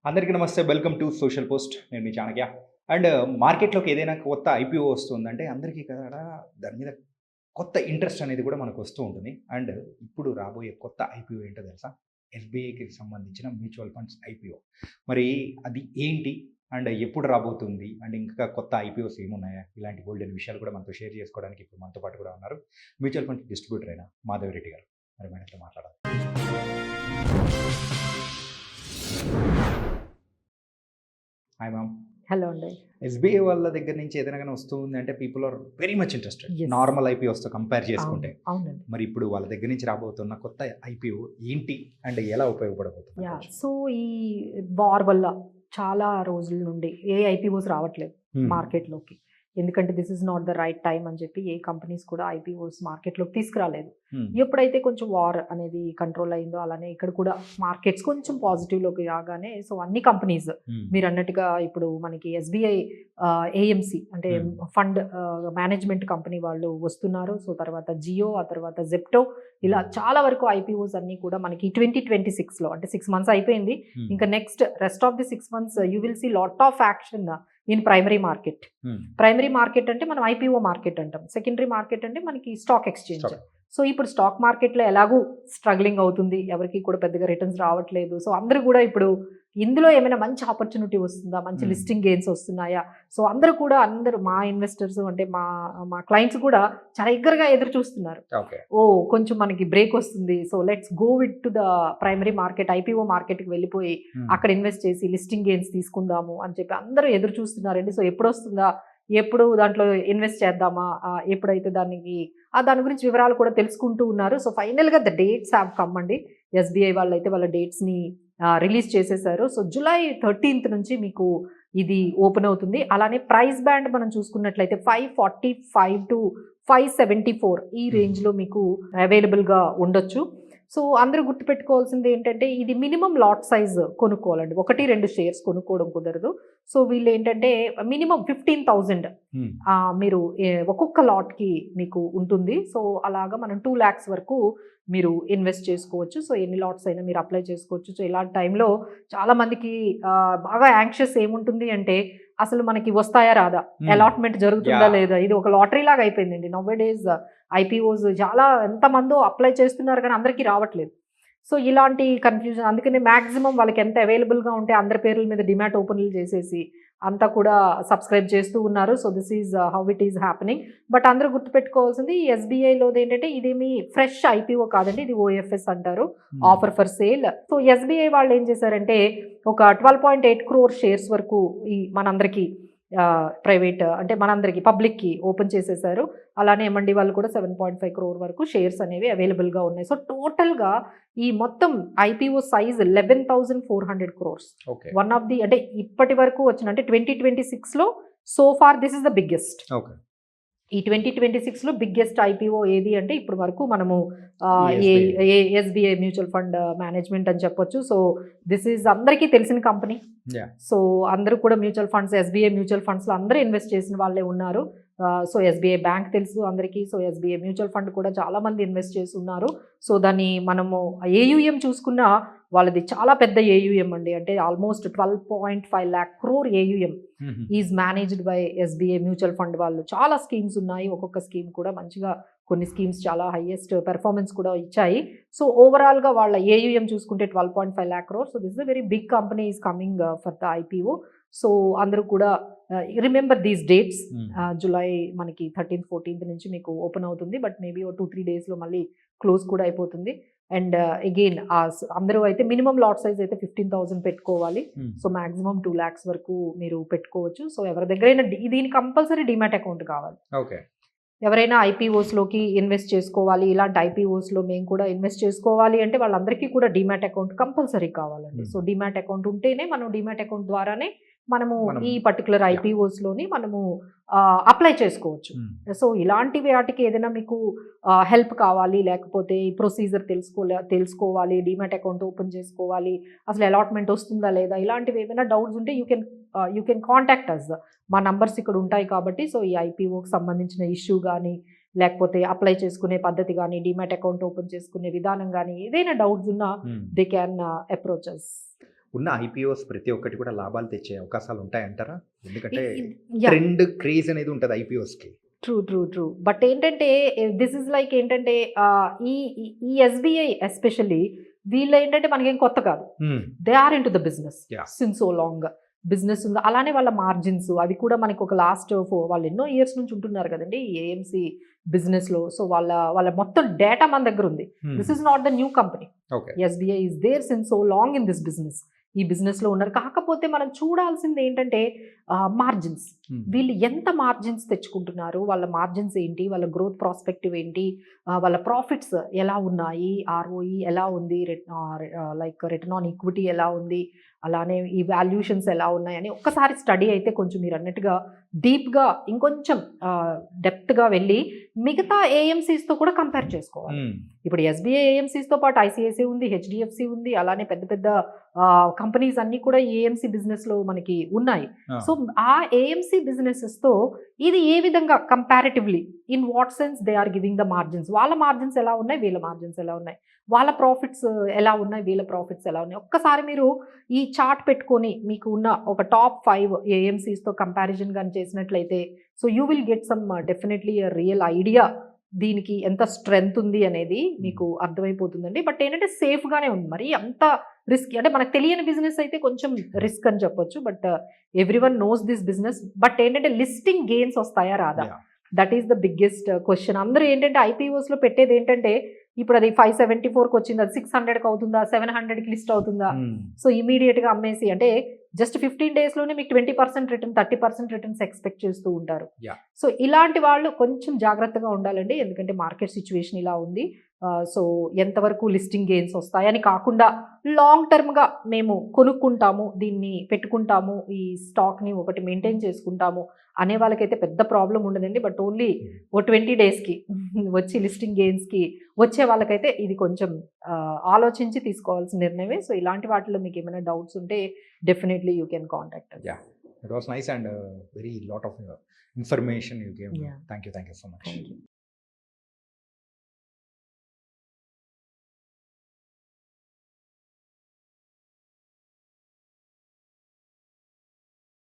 అందరికీ నమస్తే. Welcome to social post. నేను మీ చాణక్య. అండ్ మార్కెట్‌లోకి ఏదైనా కొత్త ఐపీఓ వస్తుందంటే అందరికీ కూడా దాని మీద కొత్త ఇంట్రెస్ట్ అనేది కూడా మనకు వస్తూ ఉంటుంది. అండ్ ఇప్పుడు రాబోయే కొత్త ఐపీఓ ఏంటో తెలుసా? ఎస్‌బీఐకి సంబంధించిన మ్యూచువల్ ఫండ్స్ ఐపీఓ. మరి అది ఏంటి? అండ్ ఎప్పుడు రాబోతుంది? అండ్ ఇంకా కొత్త ఐపీఓస్ ఏమున్నాయా? ఇలాంటి బోలెడన్ని విషయాలు కూడా మనతో షేర్ చేసుకోవడానికి ఇప్పుడు మనతో పాటు కూడా ఉన్నారు. మ్యూచువల్ ఫండ్స్ డిస్ట్రిబ్యూటర్ అయిన మాధవిరెడ్డి గారు. మరి మనతో మాట్లాడాలి. Hi ma'am. హలో అండి. ఎస్‌బీఐ వాళ్ళ దగ్గర నుంచి ఏదైనా గాని వస్తుంది అంటే people are very much interested. Yes. Normal ఐపీఓస్‌తో కంపేర్ చేసుకుంటే. అవునండి. మరి ఇప్పుడు వాళ్ళ దగ్గర నుంచి రాబోతున్న కొత్త ఐపీఓ ఏంటి? అండ్ ఎలా ఉపయోగపడబోతుంది? సో ఈ వార్ వల్ల చాలా రోజుల నుండి ఏ ఐపీఓస్ రావట్లేదు మార్కెట్లోకి. ఎందుకంటే this is not the right time అని చెప్పి ఏ కంపెనీస్ కూడా ఐపీఓస్ మార్కెట్లోకి తీసుకురాలేదు. ఎప్పుడైతే కొంచెం వార్ అనేది కంట్రోల్ అయిందో అలానే ఇక్కడ కూడా మార్కెట్స్ కొంచెం పాజిటివ్లోకి రాగానే సో అన్ని కంపెనీస్ మీరు అన్నట్టుగా ఇప్పుడు మనకి ఎస్బీఐ ఏఎంసి అంటే ఫండ్ మేనేజ్మెంట్ కంపెనీ వాళ్ళు వస్తున్నారు. సో తర్వాత జియో, ఆ తర్వాత జెప్టో, ఇలా చాలా వరకు ఐపీఓస్ అన్ని కూడా మనకి 2026లో అంటే 6 months అయిపోయింది. ఇంకా next rest of the 6 months you will see lot of action in primary market. Primary market అంటే మనం ఐపీఓ మార్కెట్ అంటాం. సెకండరీ మార్కెట్ అంటే మనకి స్టాక్ ఎక్స్చేంజ్. సో ఇప్పుడు స్టాక్ మార్కెట్లో ఎలాగూ స్ట్రగ్లింగ్ అవుతుంది, ఎవరికి కూడా పెద్దగా రిటర్న్స్ రావట్లేదు. సో అందరూ కూడా ఇప్పుడు ఇందులో ఏమైనా మంచి ఆపర్చునిటీ వస్తుందా, మంచి లిస్టింగ్ గెయిన్స్ వస్తున్నాయా, సో అందరూ మా ఇన్వెస్టర్స్ అంటే మా క్లయింట్స్ కూడా చాలా ఎగ్గరగా ఎదురు చూస్తున్నారు. కొంచెం మనకి బ్రేక్ వస్తుంది, so let's go with to the primary market, IPO మార్కెట్కి వెళ్ళిపోయి అక్కడ ఇన్వెస్ట్ చేసి లిస్టింగ్ గెయిన్స్ తీసుకుందాము అని చెప్పి అందరూ ఎదురు చూస్తున్నారండి. సో ఎప్పుడు వస్తుందా, ఎప్పుడు దాంట్లో ఇన్వెస్ట్ చేద్దామా, ఎప్పుడైతే దాని గురించి వివరాలు కూడా తెలుసుకుంటూ ఉన్నారు. సో ఫైనల్గా ద డేట్స్ హ్యావ్ కమ్ అండి. ఎస్బీఐ వాళ్ళు అయితే వాళ్ళ డేట్స్ని రిలీజ్ చేసేసారు. సో July 13th నుంచి మీకు ఇది ఓపెన్ అవుతుంది. అలానే ప్రైస్ బ్యాండ్ మనం చూసుకున్నట్లయితే 545 to 574 ఈ రేంజ్లో మీకు అవైలబుల్గా ఉండొచ్చు. సో అందరూ గుర్తుపెట్టుకోవాల్సింది ఏంటంటే ఇది మినిమం లాట్ సైజ్ కొనుక్కోవాలండి. 1-2 షేర్స్ కొనుక్కోవడం కుదరదు. సో వీళ్ళు ఏంటంటే మినిమం 15,000 మీరు ఒక్కొక్క లాట్కి మీకు ఉంటుంది. సో అలాగా మనం 2 lakhs వరకు మీరు ఇన్వెస్ట్ చేసుకోవచ్చు. సో ఎన్ని లాట్స్ అయినా మీరు అప్లై చేసుకోవచ్చు. సో ఇలాంటి టైంలో చాలామందికి బాగా యాంగ్షియస్ ఏముంటుంది అంటే అసలు మనకి వస్తాయా రాదా, అలాట్మెంట్ జరుగుతుందా లేదా, ఇది ఒక లాటరీ లాగా అయిపోయిందండి. నవ్ డేస్ ఐపీఓస్ చాలా ఎంతమందో అప్లై చేస్తున్నారు కానీ అందరికీ రావట్లేదు. సో ఇలాంటి కన్ఫ్యూజన్, అందుకని మ్యాక్సిమం వాళ్ళకి ఎంత అవైలబుల్గా ఉంటే అందరి పేర్ల మీద డిమాట్ ఓపెన్లు చేసేసి అంతా కూడా సబ్స్క్రైబ్ చేస్తూ ఉన్నారు. So this is how it is happening. But అందరూ గుర్తుపెట్టుకోవాల్సింది ఎస్బీఐలోది ఏంటంటే ఇదేమి ఫ్రెష్ ఐపీఓ కాదండి, ఇది ఓఎఫ్ఎస్ అంటారు, offer for sale. So SBI వాళ్ళు ఏం చేశారంటే ఒక 12.8 crore షేర్స్ వరకు ఈ మనందరికీ ప్రైవేట్ అంటే మనందరికీ పబ్లిక్కి ఓపెన్ చేసేసారు. అలానే ఎంఎండి వాళ్ళు కూడా 7.5 crore వరకు షేర్స్ అనేవి అవైలబుల్గా ఉన్నాయి. సో టోటల్గా ఈ మొత్తం IPO size 11,400 crores. One of the అంటే ఇప్పటి వరకు వచ్చిన అంటే 2026లో so far this is the biggest. ఈ 2026లో బిగ్గెస్ట్ ఐపీఓ ఏది అంటే ఇప్పుడు వరకు మనము ఎస్బీఐ మ్యూచువల్ ఫండ్ మేనేజ్మెంట్ అని చెప్పొచ్చు. సో దిస్ ఈజ్ అందరికీ తెలిసిన కంపెనీ. సో అందరూ కూడా మ్యూచువల్ ఫండ్స్, ఎస్బీఐ మ్యూచువల్ ఫండ్స్లో అందరూ ఇన్వెస్ట్ చేసిన వాళ్ళే ఉన్నారు. సో ఎస్బీఐ బ్యాంక్ తెలుసు అందరికీ. సో ఎస్బీఐ మ్యూచువల్ ఫండ్ కూడా చాలామంది ఇన్వెస్ట్ చేసి ఉన్నారు. సో దాన్ని మనము ఏయుఎం చూసుకున్నా వాళ్ళది చాలా పెద్ద ఏయుఎం అండి. అంటే almost 12.5 lakh crore AUM is managed by SBI mutual fund వాళ్ళు. చాలా స్కీమ్స్ ఉన్నాయి, ఒక్కొక్క స్కీమ్ కూడా మంచిగా కొన్ని స్కీమ్స్ చాలా హైయెస్ట్ పెర్ఫార్మెన్స్ కూడా ఇచ్చాయి. సో ఓవరాల్గా వాళ్ళ ఏయుఎం చూసుకుంటే 12.5 lakh crore. So this is a very big company is coming for the IPO. So అందరూ కూడా రిమెంబర్ దీస్ డేట్స్. జూలై మనకి 13th 14th నుంచి మీకు ఓపెన్ అవుతుంది. బట్ మేబీ 2-3 daysలో మళ్ళీ క్లోజ్ కూడా అయిపోతుంది. అండ్ అగైన్ అందరూ అయితే మినిమం లాట్ సైజ్ అయితే 15,000 పెట్టుకోవాలి. సో మాక్సిమం 2 lakhs వరకు మీరు పెట్టుకోవచ్చు. సో ఎవరి దగ్గరైనా దీనికి కంపల్సరీ డిమాట్ అకౌంట్ కావాలి. ఎవరైనా ఐపీఓస్లోకి ఇన్వెస్ట్ చేసుకోవాలి, ఇలాంటి ఐపీఓస్లో మేము కూడా ఇన్వెస్ట్ చేసుకోవాలి అంటే వాళ్ళందరికీ కూడా డిమాట్ అకౌంట్ కంపల్సరీ కావాలండి. సో డిమాట్ అకౌంట్ ఉంటేనే మనం డిమాట్ అకౌంట్ ద్వారానే మనము ఈ పర్టికులర్ ఐపీఓస్లోని మనము అప్లై చేసుకోవచ్చు. సో ఇలాంటి వాటికి ఏదైనా మీకు హెల్ప్ కావాలి, లేకపోతే ఈ ప్రొసీజర్ తెలుసుకోవాలి, డిమాట్ అకౌంట్ ఓపెన్ చేసుకోవాలి, అసలు అలాట్మెంట్ వస్తుందా లేదా, ఇలాంటివి ఏమైనా డౌట్స్ ఉంటే యూ కెన్ కాంటాక్ట్ అస్. మా నంబర్స్ ఇక్కడ ఉంటాయి కాబట్టి సో ఈ ఐపీఓకి సంబంధించిన ఇష్యూ కానీ లేకపోతే అప్లై చేసుకునే పద్ధతి కానీ డిమాట్ అకౌంట్ ఓపెన్ చేసుకునే విధానం కానీ ఏదైనా డౌట్స్ ఉన్నా దే క్యాన్ అప్రోచ్ అస్. ఉన్న ఐపీఓస్ ప్రతి ఒక్కటి కూడా లాభాలు తెచ్చే అవకాశాలు ఉంటాయంటారా? ఎందుకంటే యా ట్రెండ్ క్రేజ్ అనేది ఉంటుంది ఐపీఓస్కి. ట్రూ బట్ ఏంటంటే దిస్ ఇస్ లైక్ ఏంటంటే ఈ ఈ ఎస్బీఐ ఎస్పెషల్లీ వీళ్ళు ఏంటంటే మనకేం కొత్త కాదు. They are in to the business Yeah. Since so long business ఉంది. అలానే వాళ్ళ మార్జిన్స్ అవి కూడా మనకి ఒక లాస్ట్ వాళ్ళు ఎన్నో ఇయర్స్ నుంచి ఉంటున్నారు కదండి ఏఎంసీ బిజినెస్లో. సో వాళ్ళ మొత్తం డేటా మన దగ్గర ఉంది. This is not the new company. Okay. SBI is there since so long in this business. ఈ బిజినెస్లో ఉన్నారు. కాకపోతే మనం చూడాల్సింది ఏంటంటే మార్జిన్స్. వీళ్ళు ఎంత మార్జిన్స్ తెచ్చుకుంటున్నారు, వాళ్ళ మార్జిన్స్ ఏంటి, వాళ్ళ గ్రోత్ ప్రాస్పెక్టివ్ ఏంటి, వాళ్ళ ప్రాఫిట్స్ ఎలా ఉన్నాయి, ఆర్ఓఈ ఎలా ఉంది, లైక్ రిటర్న్ ఆన్ ఈక్విటీ ఎలా ఉంది, అలానే ఈ వాల్యూషన్స్ ఎలా ఉన్నాయని ఒక్కసారి స్టడీ అయితే కొంచెం మీరు అన్నట్టుగా డీప్గా ఇంకొంచెం డెప్త్గా వెళ్ళి మిగతా ఏఎంసీస్తో కూడా కంపేర్ చేసుకోవాలి. ఇప్పుడు ఎస్బీఐ ఏఎంసీస్తో పాటు ఐసిఐసిఐ ఉంది, హెచ్డిఎఫ్సి ఉంది, అలానే పెద్ద పెద్ద కంపెనీస్ అన్నీ కూడా ఏఎంసీ బిజినెస్లో మనకి ఉన్నాయి. సో ఆ ఏఎంసీ బిజినెసెస్తో ఇది ఏ విధంగా comparatively in what sense they are giving the margins, వాళ్ళ మార్జిన్స్ ఎలా ఉన్నాయి, వీళ్ళ మార్జిన్స్ ఎలా ఉన్నాయి, వాళ్ళ ప్రాఫిట్స్ ఎలా ఉన్నాయి, వీళ్ళ ప్రాఫిట్స్ ఎలా ఉన్నాయి. ఒక్కసారి మీరు ఈ చార్ట్ పెట్టుకొని మీకు ఉన్న ఒక టాప్ 5 ఏఎంసీస్తో కంపారిజన్ కానీ చేసినట్లయితే so you will get some definitely real idea దీనికి ఎంత స్ట్రెంగ్త్ ఉంది అనేది మీకు అర్థమైపోతుందండి. బట్ ఏంటంటే సేఫ్గానే ఉంది, మరి అంత రిస్క్ అంటే మనకు తెలియని బిజినెస్ అయితే కొంచెం రిస్క్ అని చెప్పొచ్చు. But everyone knows this business. But ఏంటంటే లిస్టింగ్ గెయిన్స్ వస్తాయా రాదా, that is the biggest question. అందరూ ఏంటంటే ఐపీఓస్లో పెట్టేది ఏంటంటే ఇప్పుడు అది 574కి వచ్చింది, అది 600కి అవుతుందా, 700కి లిస్ట్ అవుతుందా, సో ఇమీడియట్గా అమ్మేసి అంటే జస్ట్ 15 డేస్లోనే మీకు 20% రిటర్న్ 30% రిటర్న్స్ ఎక్స్పెక్ట్ చేస్తూ ఉంటారు. సో ఇలాంటి వాళ్ళు కొంచెం జాగ్రత్తగా ఉండాలండి, ఎందుకంటే మార్కెట్ సిచ్యువేషన్ ఇలా ఉంది. సో ఎంతవరకు లిస్టింగ్ గెయిన్స్ వస్తాయని కాకుండా లాంగ్ టర్మ్గా మేము కొనుక్కుంటాము, దీన్ని పెట్టుకుంటాము, ఈ స్టాక్ని ఒకటి మెయింటైన్ చేసుకుంటాము అనే వాళ్ళకైతే పెద్ద ప్రాబ్లం ఉండదండి. బట్ ఓన్లీ ఓ 20 డేస్కి వచ్చి లిస్టింగ్ గెయిన్స్కి వచ్చే వాళ్ళకైతే ఇది కొంచెం ఆలోచించి తీసుకోవాల్సిన నిర్ణయమే. సో ఇలాంటి వాటిలో మీకు ఏమైనా డౌట్స్ ఉంటే definitely you can contact us. Yeah, it was nice and very lot of information you gave. Yeah. Thank you so much. Thank you.